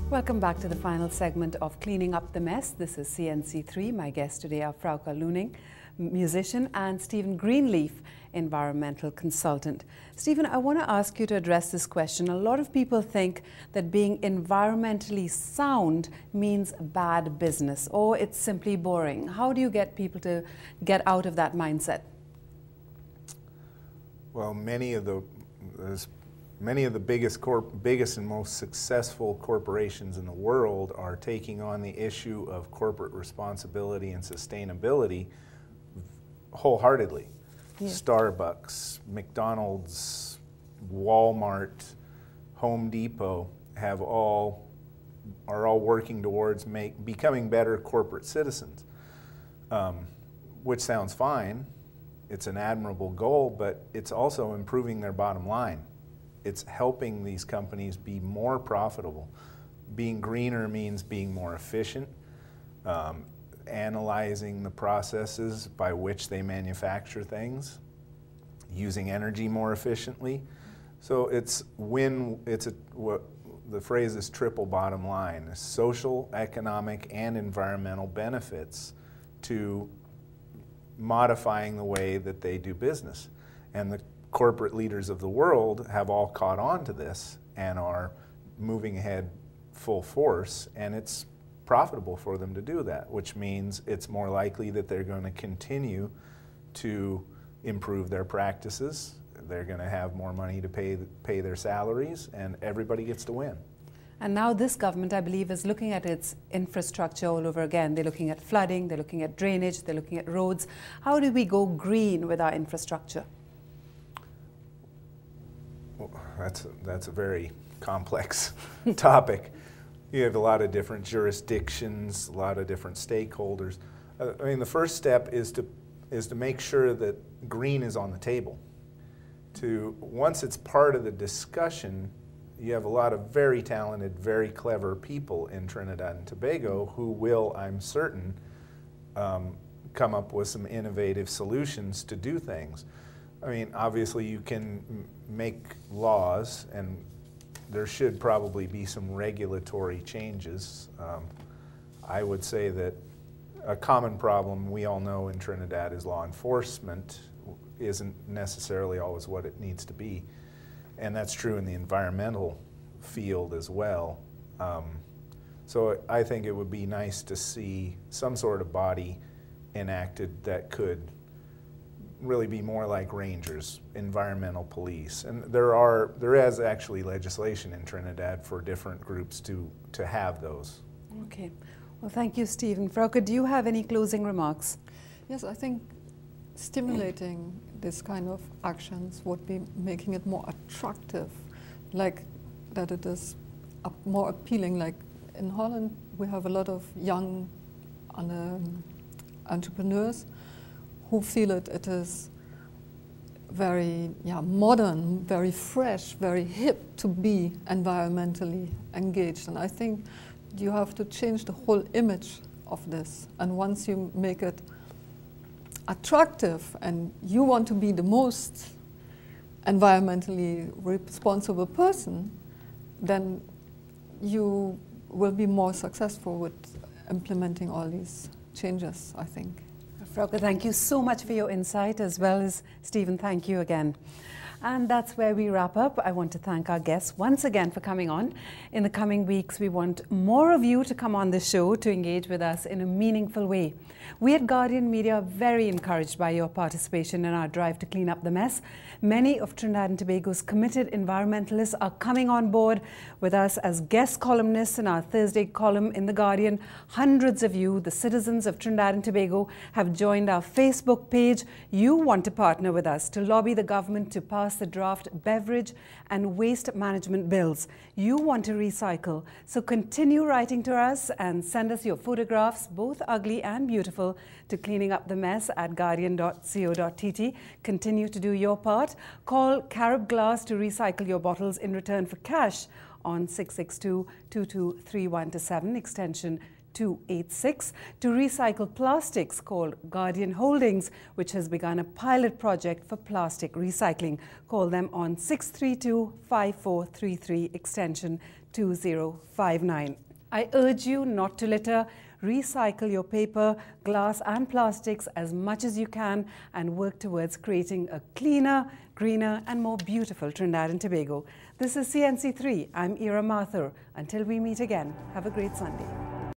Welcome back to the final segment of Cleaning Up the Mess. This is CNC3. My guests today are Frauke Luning, musician, and Stephen Greenleaf, environmental consultant. Stephen, I want to ask you to address this question. A lot of people think that being environmentally sound means bad business, or it's simply boring. How do you get people to get out of that mindset? Well, many of the biggest and most successful corporations in the world are taking on the issue of corporate responsibility and sustainability wholeheartedly. Yeah. Starbucks, McDonald's, Walmart, Home Depot are all working towards becoming better corporate citizens, which sounds fine. It's an admirable goal, but it's also improving their bottom line. It's helping these companies be more profitable. Being greener means being more efficient, analyzing the processes by which they manufacture things, using energy more efficiently. So what the phrase is triple bottom line: social, economic, and environmental benefits to modifying the way that they do business. And the corporate leaders of the world have all caught on to this and are moving ahead full force, and it's profitable for them to do that, which means it's more likely that they're going to continue to improve their practices. They're going to have more money to pay their salaries, and everybody gets to win. And now this government, I believe, is looking at its infrastructure all over again. They're looking at flooding, they're looking at drainage, they're looking at roads. How do we go green with our infrastructure? Well, that's a very complex topic. You have a lot of different jurisdictions, a lot of different stakeholders. I mean, the first step is to make sure that green is on the table. Once it's part of the discussion, you have a lot of very talented, very clever people in Trinidad and Tobago who will, I'm certain, come up with some innovative solutions to do things. I mean, obviously you can make laws, and there should probably be some regulatory changes. I would say that a common problem we all know in Trinidad is law enforcement isn't necessarily always what it needs to be. And that's true in the environmental field as well. So I think it would be nice to see some sort of body enacted that could really be more like rangers, environmental police. And there is actually legislation in Trinidad for different groups to have those. Okay. Well, thank you, Stephen. Frauke, do you have any closing remarks? Yes, I think stimulating this kind of actions would be making it more attractive, like that it is more appealing. Like in Holland, we have a lot of young entrepreneurs who feel it is very modern, very fresh, very hip to be environmentally engaged. And I think you have to change the whole image of this. And once you make it attractive and you want to be the most environmentally responsible person, then you will be more successful with implementing all these changes, I think. Frauke, thank you so much for your insight, as well as Stephen, thank you again. And that's where we wrap up. I want to thank our guests once again for coming on. In the coming weeks, we want more of you to come on the show to engage with us in a meaningful way. We at Guardian Media are very encouraged by your participation in our drive to clean up the mess. Many of Trinidad and Tobago's committed environmentalists are coming on board with us as guest columnists in our Thursday column in The Guardian. Hundreds of you, the citizens of Trinidad and Tobago, have joined our Facebook page. You want to partner with us to lobby the government to pass the draft beverage and waste management bills. You want to recycle. So continue writing to us and send us your photographs, both ugly and beautiful, to cleaninguptheMess@guardian.co.tt. Continue to do your part. Call Carib Glass to recycle your bottles in return for cash on 662-223127, extension 286. To recycle plastics, call Guardian Holdings, which has begun a pilot project for plastic recycling. Call them on 632-5433, extension 2059. I urge you not to litter, recycle your paper, glass and plastics as much as you can and work towards creating a cleaner, greener and more beautiful Trinidad and Tobago. This is CNC3. I'm Ira Mathur. Until we meet again, have a great Sunday.